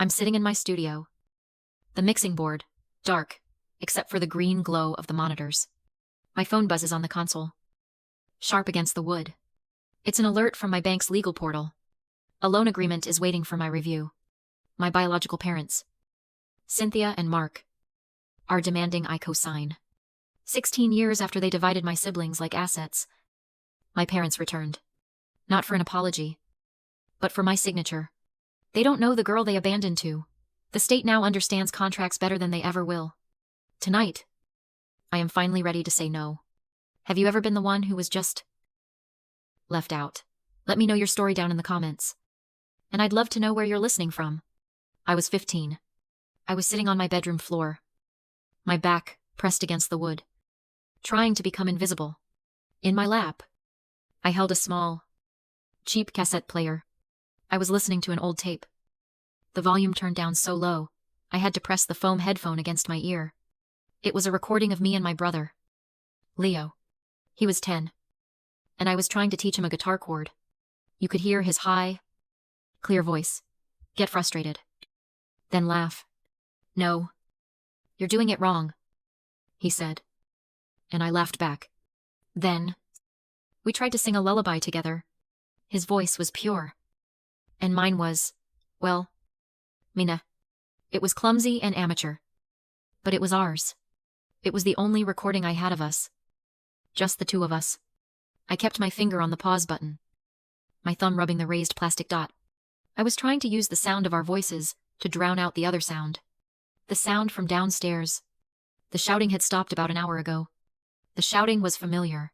I'm sitting in my studio. The mixing board, dark, except for the green glow of the monitors. My phone buzzes on the console, sharp against the wood. It's an alert from my bank's legal portal. A loan agreement is waiting for my review. My biological parents, Cynthia and Mark, are demanding I co-sign. 16 years after they divided my siblings like assets, my parents returned. Not for an apology, but for my signature. They don't know the girl they abandoned to. The state now understands contracts better than they ever will. Tonight, I am finally ready to say no. Have you ever been the one who was just left out? Let me know your story down in the comments. And I'd love to know where you're listening from. I was 15. I was sitting on my bedroom floor, my back pressed against the wood, trying to become invisible. In my lap, I held a small, cheap cassette player. I was listening to an old tape. The volume turned down so low, I had to press the foam headphone against my ear. It was a recording of me and my brother, Leo. He was 10, and I was trying to teach him a guitar chord. You could hear his high, clear voice get frustrated, then laugh. "No, you're doing it wrong," he said. And I laughed back. Then, we tried to sing a lullaby together. His voice was pure, and mine was, well, Mina. It was clumsy and amateur, but it was ours. It was the only recording I had of us. Just the two of us. I kept my finger on the pause button, my thumb rubbing the raised plastic dot. I was trying to use the sound of our voices to drown out the other sound. The sound from downstairs. The shouting had stopped about an hour ago. The shouting was familiar,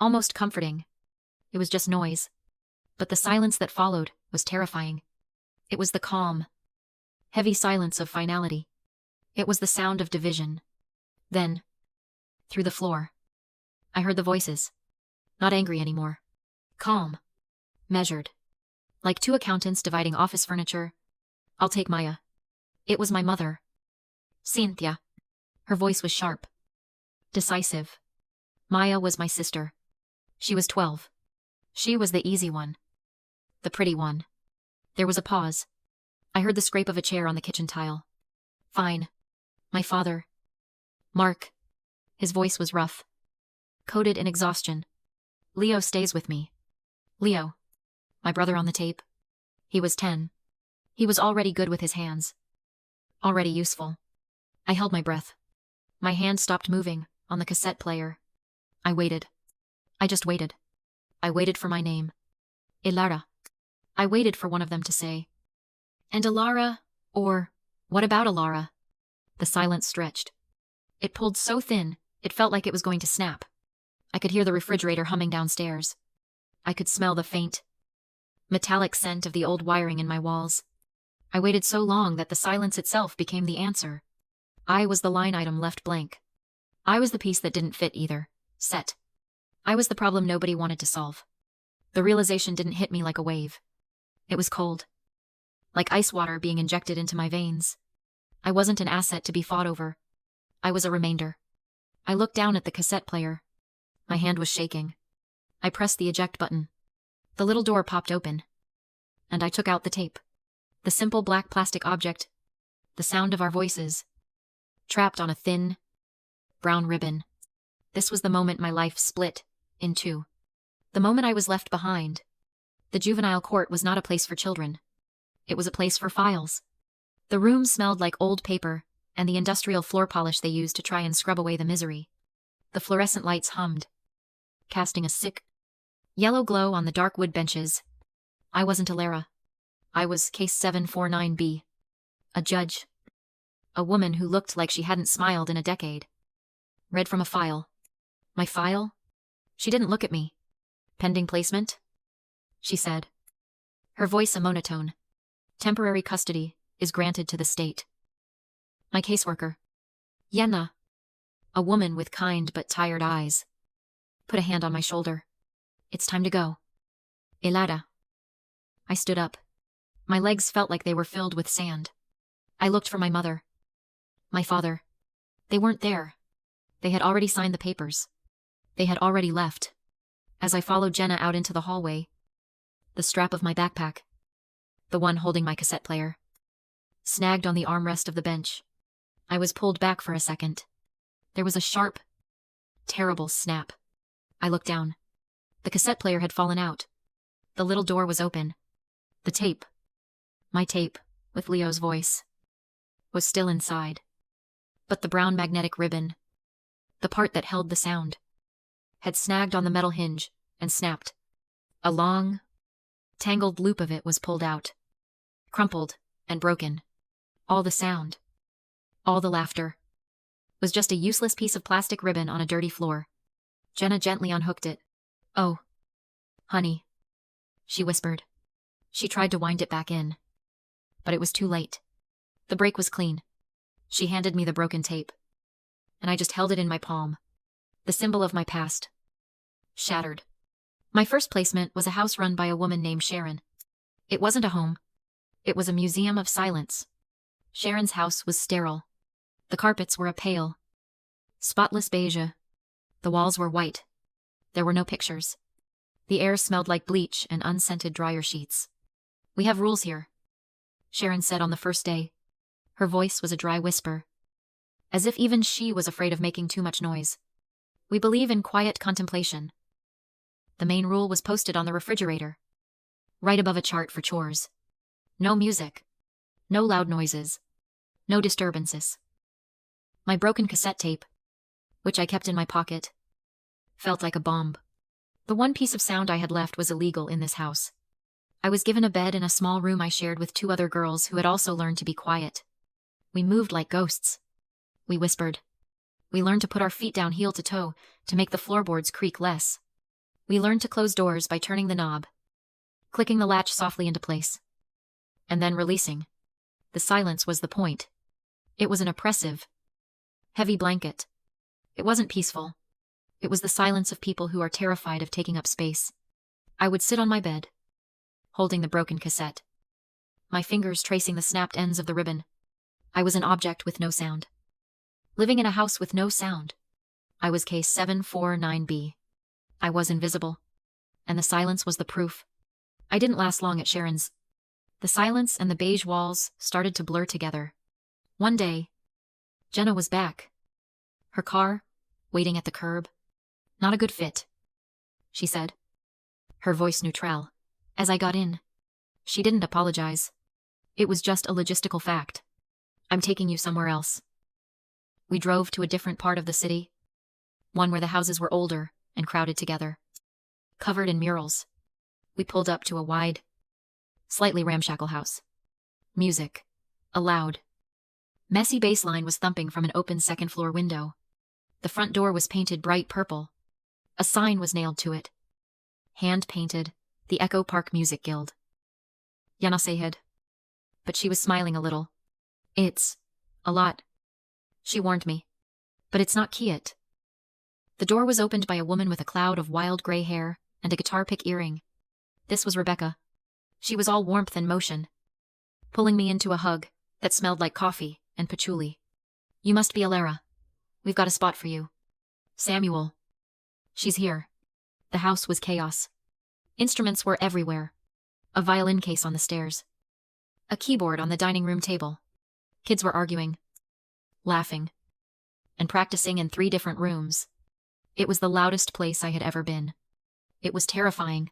almost comforting. It was just noise. But the silence that followed was terrifying. It was the calm, heavy silence of finality. It was the sound of division. Then, through the floor, I heard the voices. Not angry anymore. Calm. Measured. Like two accountants dividing office furniture. "I'll take Maya." It was my mother, Cynthia. Her voice was sharp, decisive. Maya was my sister. She was 12. She was the easy one, the pretty one. There was a pause. I heard the scrape of a chair on the kitchen tile. "Fine. My father, Mark." His voice was rough, coated in exhaustion. "Leo stays with me." Leo, my brother on the tape. He was 10. He was already good with his hands. Already useful. I held my breath. My hand stopped moving on the cassette player. I waited. I just waited. I waited for my name. Ilara. I waited for one of them to say. "And Ilara," or "What about Ilara?" The silence stretched. It pulled so thin, it felt like it was going to snap. I could hear the refrigerator humming downstairs. I could smell the faint, metallic scent of the old wiring in my walls. I waited so long that the silence itself became the answer. I was the line item left blank. I was the piece that didn't fit either set. I was the problem nobody wanted to solve. The realization didn't hit me like a wave. It was cold, like ice water being injected into my veins. I wasn't an asset to be fought over. I was a remainder. I looked down at the cassette player. My hand was shaking. I pressed the eject button. The little door popped open, and I took out the tape. The simple black plastic object, the sound of our voices, trapped on a thin, brown ribbon. This was the moment my life split in two. The moment I was left behind. The juvenile court was not a place for children. It was a place for files. The room smelled like old paper and the industrial floor polish they used to try and scrub away the misery. The fluorescent lights hummed, casting a sick, yellow glow on the dark wood benches. I wasn't Ilara. I was Case 749B. A judge. A woman who looked like she hadn't smiled in a decade. Read from a file. My file? She didn't look at me. "Pending placement?" she said. Her voice a monotone. "Temporary custody is granted to the state." My caseworker, Yenna, a woman with kind but tired eyes, put a hand on my shoulder. "It's time to go." "Ilara." I stood up. My legs felt like they were filled with sand. I looked for my mother. My father. They weren't there. They had already signed the papers. They had already left. As I followed Jenna out into the hallway, the strap of my backpack, the one holding my cassette player, snagged on the armrest of the bench. I was pulled back for a second. There was a sharp, terrible snap. I looked down. The cassette player had fallen out. The little door was open. The tape, my tape, with Leo's voice, was still inside. But the brown magnetic ribbon, the part that held the sound, had snagged on the metal hinge and snapped. A long, tangled loop of it was pulled out, crumpled and broken. All the sound, all the laughter, was just a useless piece of plastic ribbon on a dirty floor. Jenna gently unhooked it. "Oh, honey," she whispered. She tried to wind it back in, but it was too late. The break was clean. She handed me the broken tape, and I just held it in my palm, the symbol of my past, shattered. My first placement was a house run by a woman named Sharon. It wasn't a home. It was a museum of silence. Sharon's house was sterile. The carpets were a pale, spotless beige. The walls were white. There were no pictures. The air smelled like bleach and unscented dryer sheets. "We have rules here," Sharon said on the first day. Her voice was a dry whisper, as if even she was afraid of making too much noise. "We believe in quiet contemplation." The main rule was posted on the refrigerator, right above a chart for chores. No music. No loud noises. No disturbances. My broken cassette tape, which I kept in my pocket, felt like a bomb. The one piece of sound I had left was illegal in this house. I was given a bed in a small room I shared with two other girls who had also learned to be quiet. We moved like ghosts. We whispered. We learned to put our feet down heel to toe to make the floorboards creak less. We learned to close doors by turning the knob, clicking the latch softly into place, and then releasing. The silence was the point. It was an oppressive, heavy blanket. It wasn't peaceful. It was the silence of people who are terrified of taking up space. I would sit on my bed, holding the broken cassette, my fingers tracing the snapped ends of the ribbon. I was an object with no sound. Living in a house with no sound. I was case 749B. I was invisible, and the silence was the proof. I didn't last long at Sharon's. The silence and the beige walls started to blur together. One day, Jenna was back. Her car, waiting at the curb. "Not a good fit," she said, her voice neutral. As I got in, she didn't apologize. It was just a logistical fact. "I'm taking you somewhere else." We drove to a different part of the city, one where the houses were older and crowded together, covered in murals. We pulled up to a wide, slightly ramshackle house. Music, a loud, messy bass line was thumping from an open second-floor window. The front door was painted bright purple. A sign was nailed to it. Hand-painted, the Echo Park Music Guild. Yana said. But she was smiling a little. "It's a lot," she warned me. "But it's not Kiet." The door was opened by a woman with a cloud of wild gray hair and a guitar pick earring. This was Rebecca. She was all warmth and motion, pulling me into a hug that smelled like coffee and patchouli. "You must be Alara. We've got a spot for you." "Samuel." "She's here." The house was chaos. Instruments were everywhere. A violin case on the stairs. A keyboard on the dining room table. Kids were arguing, laughing, and practicing in 3 different rooms. It was the loudest place I had ever been. It was terrifying.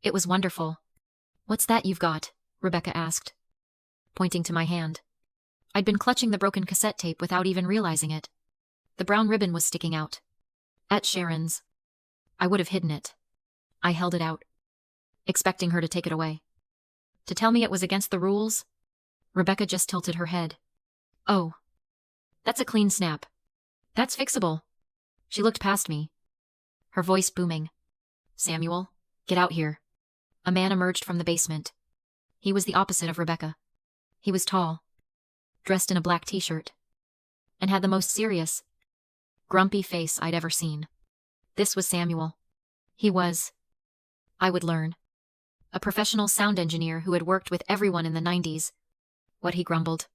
It was wonderful. "What's that you've got?" Rebecca asked, pointing to my hand. I'd been clutching the broken cassette tape without even realizing it. The brown ribbon was sticking out. At Sharon's, I would have hidden it. I held it out, expecting her to take it away. To tell me it was against the rules? Rebecca just tilted her head. "Oh, that's a clean snap. That's fixable." She looked past me, her voice booming. "Samuel, get out here." A man emerged from the basement. He was the opposite of Rebecca. He was tall, dressed in a black t-shirt, and had the most serious, grumpy face I'd ever seen. This was Samuel. He was, I would learn, a professional sound engineer who had worked with everyone in the 90s. What he grumbled.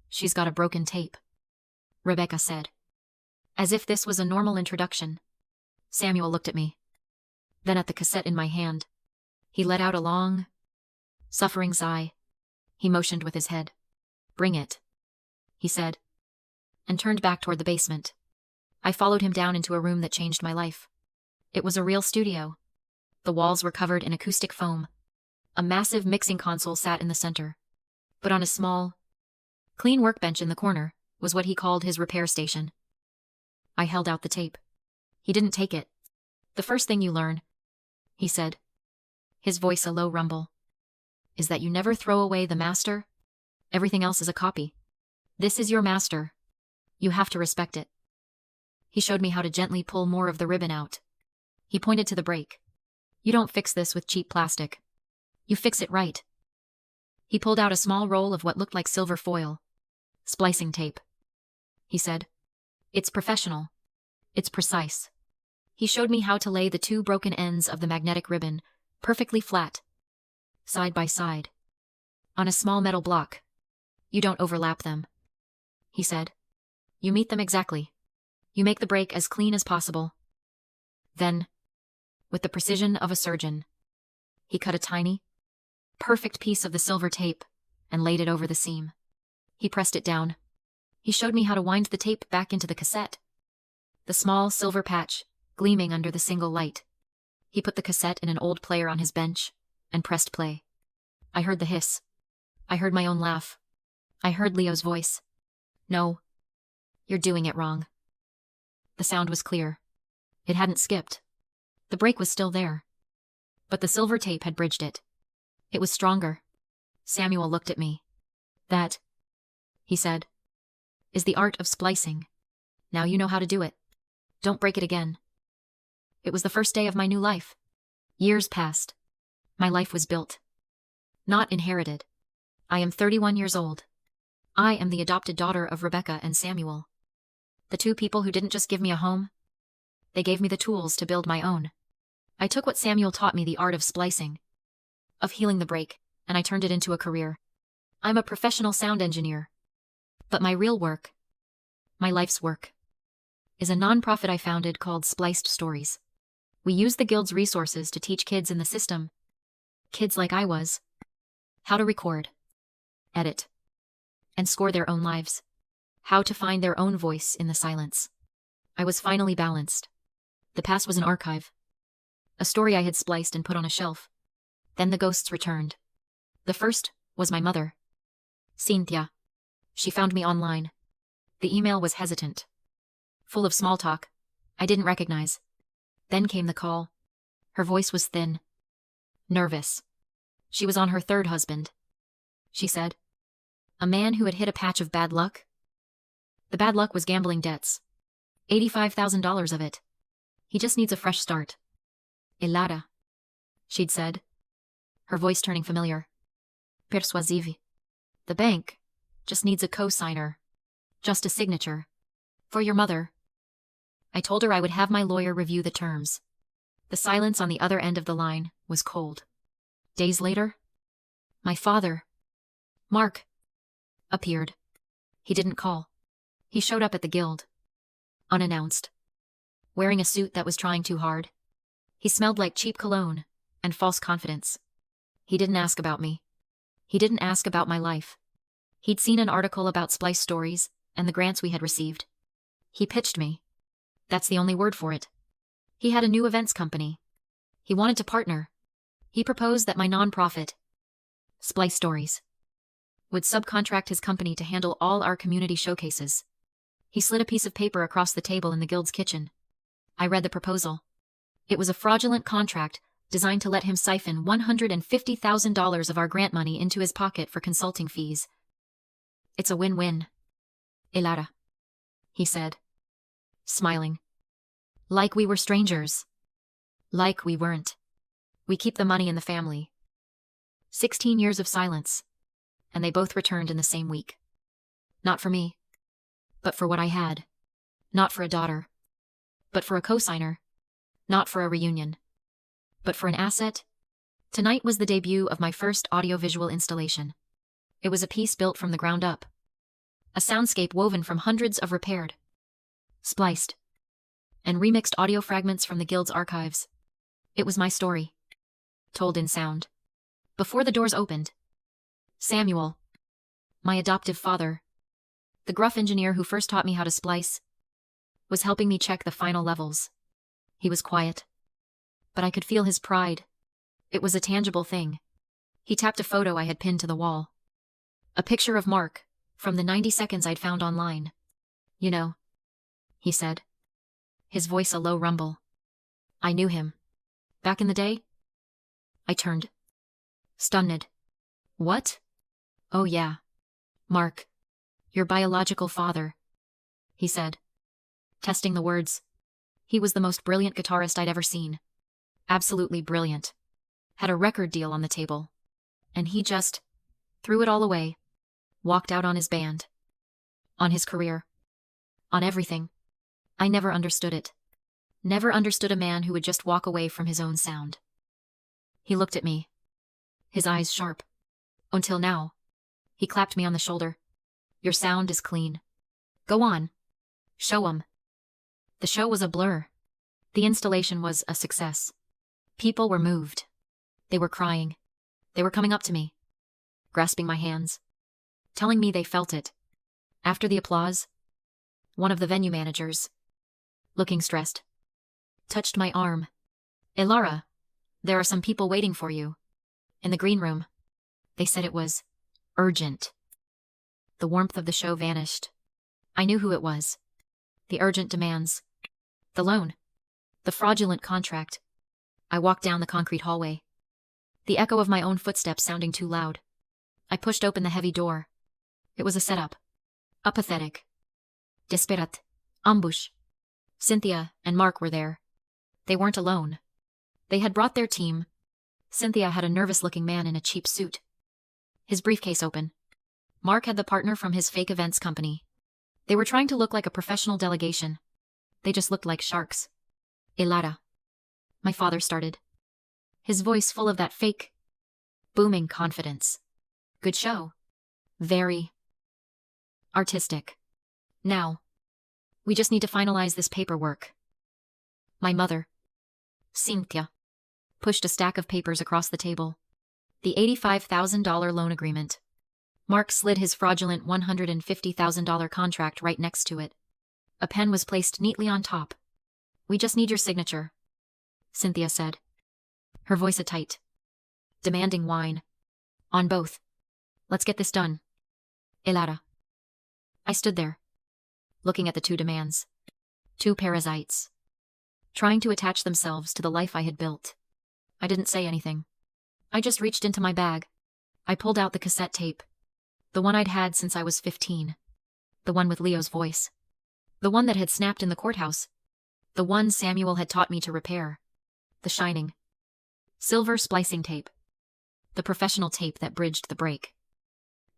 "She's got a broken tape," Rebecca said. As if this was a normal introduction. Samuel looked at me, then at the cassette in my hand. He let out a long, suffering sigh. He motioned with his head. Bring it, he said, and turned back toward the basement. I followed him down into a room that changed my life. It was a real studio. The walls were covered in acoustic foam. A massive mixing console sat in the center. But on a small, clean workbench in the corner was what he called his repair station. I held out the tape. He didn't take it. The first thing you learn, he said, his voice a low rumble, is that you never throw away the master. Everything else is a copy. This is your master. You have to respect it. He showed me how to gently pull more of the ribbon out. He pointed to the break. You don't fix this with cheap plastic. You fix it right. He pulled out a small roll of what looked like silver foil. Splicing tape, he said. It's professional. It's precise. He showed me how to lay the two broken ends of the magnetic ribbon perfectly flat, side by side, on a small metal block. You don't overlap them, he said. You meet them exactly. You make the break as clean as possible. Then, with the precision of a surgeon, he cut a tiny, perfect piece of the silver tape and laid it over the seam. He pressed it down. He showed me how to wind the tape back into the cassette. The small silver patch gleaming under the single light. He put the cassette in an old player on his bench and pressed play. I heard the hiss. I heard my own laugh. I heard Leo's voice. No, you're doing it wrong. The sound was clear. It hadn't skipped. The break was still there. But the silver tape had bridged it. It was stronger. Samuel looked at me. That, he said, is the art of splicing. Now you know how to do it. Don't break it again. It was the first day of my new life. Years passed. My life was built. Not inherited. I am 31 years old. I am the adopted daughter of Rebecca and Samuel. The two people who didn't just give me a home. They gave me the tools to build my own. I took what Samuel taught me, the art of splicing, of healing the break, and I turned it into a career. I'm a professional sound engineer. But my real work, my life's work, is a nonprofit I founded called Spliced Stories. We use the Guild's resources to teach kids in the system, kids like I was, how to record, edit, and score their own lives. How to find their own voice in the silence. I was finally balanced. The past was an archive. A story I had spliced and put on a shelf. Then the ghosts returned. The first was my mother, Cynthia. She found me online. The email was hesitant, full of small talk I didn't recognize. Then came the call. Her voice was thin, nervous. She was on her third husband, she said. A man who had hit a patch of bad luck. The bad luck was gambling debts. $85,000 of it. He just needs a fresh start. Elara, she'd said, her voice turning familiar. Persuasive. The bank just needs a co-signer. Just a signature. For your mother. I told her I would have my lawyer review the terms. The silence on the other end of the line was cold. Days later, my father, Mark, appeared. He didn't call. He showed up at the Guild, unannounced, wearing a suit that was trying too hard. He smelled like cheap cologne and false confidence. He didn't ask about me. He didn't ask about my life. He'd seen an article about Splice Stories and the grants we had received. He pitched me. That's the only word for it. He had a new events company. He wanted to partner. He proposed that my nonprofit, Splice Stories, would subcontract his company to handle all our community showcases. He slid a piece of paper across the table in the Guild's kitchen. I read the proposal. It was a fraudulent contract designed to let him siphon $150,000 of our grant money into his pocket for consulting fees. It's a win-win, Elara, he said, smiling. Like we were strangers. Like we weren't. We keep the money in the family. 16 years of silence, and they both returned in the same week. Not for me, but for what I had. Not for a daughter, but for a cosigner. Not for a reunion, but for an asset. Tonight was the debut of my first audiovisual installation. It was a piece built from the ground up. A soundscape woven from hundreds of repaired, spliced, and remixed audio fragments from the Guild's archives. It was my story, told in sound. Before the doors opened, Samuel, My adoptive father, the gruff engineer who first taught me how to splice, was helping me check the final levels. He was quiet, but I could feel his pride. It was a tangible thing. He tapped a photo I had pinned to the wall. A picture of Mark, from the 90 seconds I'd found online. You know, he said, his voice a low rumble. I knew him. Back in the day? I turned. Stunned. What? Oh yeah. Mark. Your biological father. He said, testing the words. He was the most brilliant guitarist I'd ever seen. Absolutely brilliant. Had a record deal on the table. And he just threw it all away. Walked out on his band. On his career. On everything. I never understood it. Never understood a man who would just walk away from his own sound. He looked at me. His eyes sharp. Until now. He clapped me on the shoulder. Your sound is clean. Go on. Show 'em. The show was a blur. The installation was a success. People were moved. They were crying. They were coming up to me, grasping my hands, telling me they felt it. After the applause, one of the venue managers, looking stressed, touched my arm. Elara, there are some people waiting for you. In the green room. They said it was urgent. The warmth of the show vanished. I knew who it was. The urgent demands. The loan. The fraudulent contract. I walked down the concrete hallway. The echo of my own footsteps sounding too loud. I pushed open the heavy door. It was a setup. Apathetic. Desperat. Ambush. Cynthia and Mark were there. They weren't alone. They had brought their team. Cynthia had a nervous-looking man in a cheap suit. His briefcase open. Mark had the partner from his fake events company. They were trying to look like a professional delegation. They just looked like sharks. Elara. My father started. His voice full of that fake, booming confidence. Good show. Very artistic. Now, we just need to finalize this paperwork. My mother, Cynthia, pushed a stack of papers across the table. The $85,000 loan agreement. Mark slid his fraudulent $150,000 contract right next to it. A pen was placed neatly on top. We just need your signature, Cynthia said. Her voice a tight, demanding whine. On both. Let's get this done. Elara. I stood there, looking at the two demands. Two parasites. Trying to attach themselves to the life I had built. I didn't say anything. I just reached into my bag. I pulled out the cassette tape. The one I'd had since I was 15. The one with Leo's voice. The one that had snapped in the courthouse. The one Samuel had taught me to repair. The shining silver splicing tape. The professional tape that bridged the break.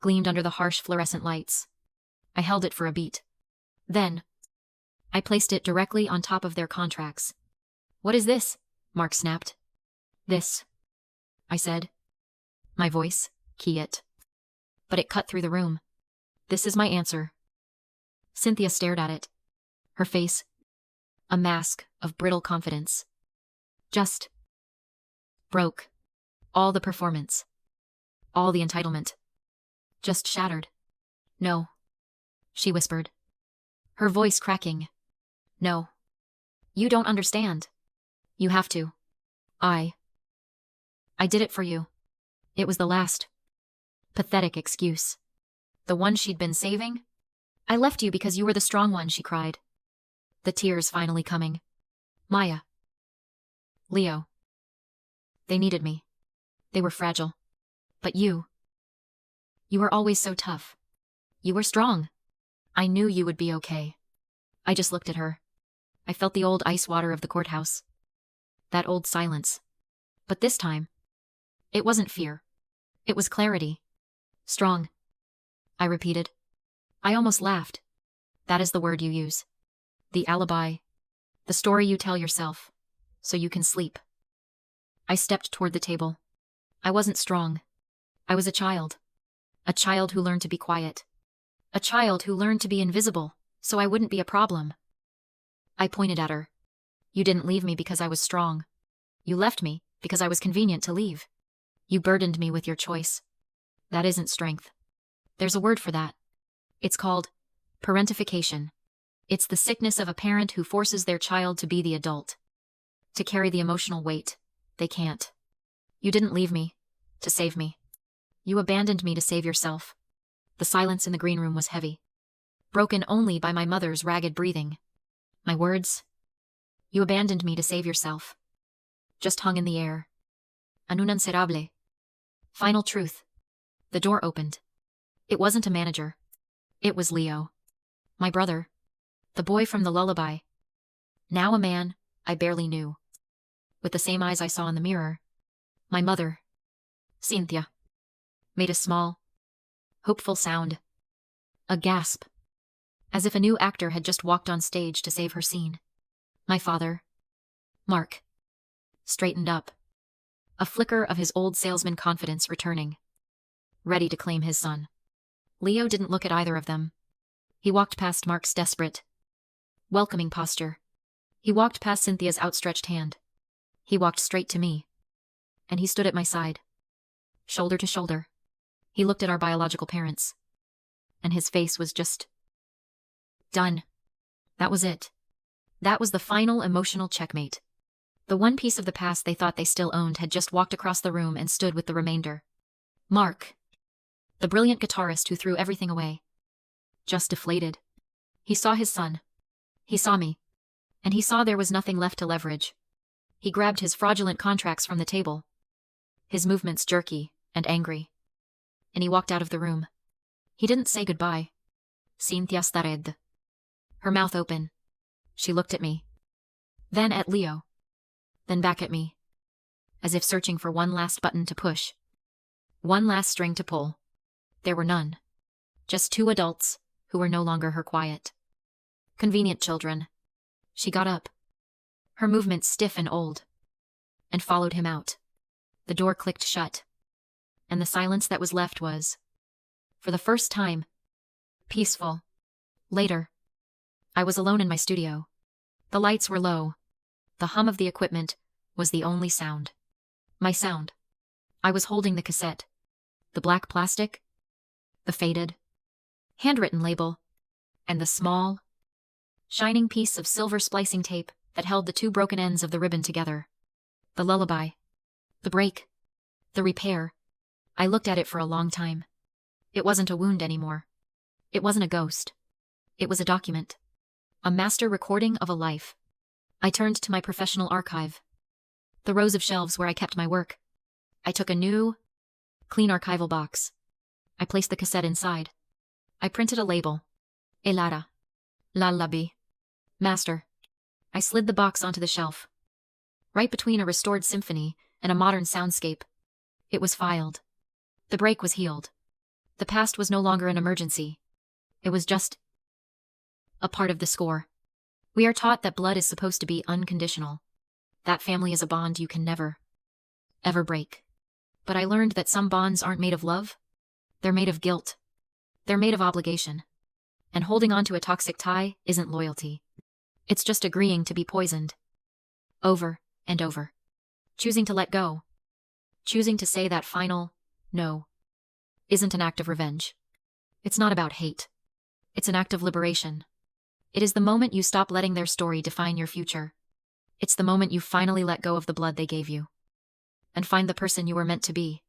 Gleamed under the harsh fluorescent lights. I held it for a beat. Then, I placed it directly on top of their contracts. What is this? Mark snapped. This, I said. My voice, key it. But it cut through the room. This is my answer. Cynthia stared at it. Her face, a mask of brittle confidence. Just broke. All the performance. All the entitlement. Just shattered. No, she whispered. Her voice cracking. No. You don't understand. You have to. I did it for you. It was the last pathetic excuse. The one she'd been saving? I left you because you were the strong one, she cried. The tears finally coming. Maya. Leo. They needed me. They were fragile. But you were always so tough. You were strong. I knew you would be okay. I just looked at her. I felt the old ice water of the courthouse. That old silence. But this time, it wasn't fear. It was clarity. Strong. I repeated. I almost laughed. That is the word you use. The alibi. The story you tell yourself, so you can sleep. I stepped toward the table. I wasn't strong. I was a child. A child who learned to be quiet. A child who learned to be invisible, so I wouldn't be a problem. I pointed at her. You didn't leave me because I was strong. You left me because I was convenient to leave. You burdened me with your choice. That isn't strength. There's a word for that. It's called parentification. It's the sickness of a parent who forces their child to be the adult, to carry the emotional weight they can't. You didn't leave me to save me. You abandoned me to save yourself. The silence in the green room was heavy, broken only by my mother's ragged breathing. My words, "You abandoned me to save yourself," just hung in the air. Inenarrable. Final truth. The door opened. It wasn't a manager. It was Leo. My brother. The boy from the lullaby. Now a man I barely knew. With the same eyes I saw in the mirror. My mother, Cynthia, made a small, hopeful sound. A gasp. As if a new actor had just walked on stage to save her scene. My father, Mark, straightened up. A flicker of his old salesman confidence returning. Ready to claim his son. Leo didn't look at either of them. He walked past Mark's desperate, welcoming posture. He walked past Cynthia's outstretched hand. He walked straight to me. And he stood at my side. Shoulder to shoulder. He looked at our biological parents. And his face was just done. That was it. That was the final emotional checkmate. The one piece of the past they thought they still owned had just walked across the room and stood with the remainder. Mark, the brilliant guitarist who threw everything away, just deflated. He saw his son. He saw me. And he saw there was nothing left to leverage. He grabbed his fraudulent contracts from the table. His movements jerky and angry. And he walked out of the room. He didn't say goodbye. Cynthia stared. Her mouth open. She looked at me. Then at Leo. Then back at me. As if searching for one last button to push. One last string to pull. There were none. Just two adults who were no longer her quiet, convenient children. She got up. Her movements stiff and old. And followed him out. The door clicked shut. And the silence that was left was, for the first time, peaceful. Later, I was alone in my studio. The lights were low. The hum of the equipment was the only sound. My sound. I was holding the cassette. The black plastic. The faded, handwritten label. And the small, shining piece of silver splicing tape that held the two broken ends of the ribbon together. The lullaby. The break. The repair. I looked at it for a long time. It wasn't a wound anymore. It wasn't a ghost. It was a document. A master recording of a life. I turned to my professional archive. The rows of shelves where I kept my work. I took a new, clean archival box. I placed the cassette inside. I printed a label. Elara. Lullaby. Master. I slid the box onto the shelf. Right between a restored symphony and a modern soundscape. It was filed. The break was healed. The past was no longer an emergency. It was just a part of the score. We are taught that blood is supposed to be unconditional. That family is a bond you can never, ever break. But I learned that some bonds aren't made of love. They're made of guilt. They're made of obligation. And holding on to a toxic tie isn't loyalty. It's just agreeing to be poisoned. Over and over. Choosing to let go. Choosing to say that final, no, isn't an act of revenge. It's not about hate. It's an act of liberation. It is the moment you stop letting their story define your future. It's the moment you finally let go of the blood they gave you. And find the person you were meant to be.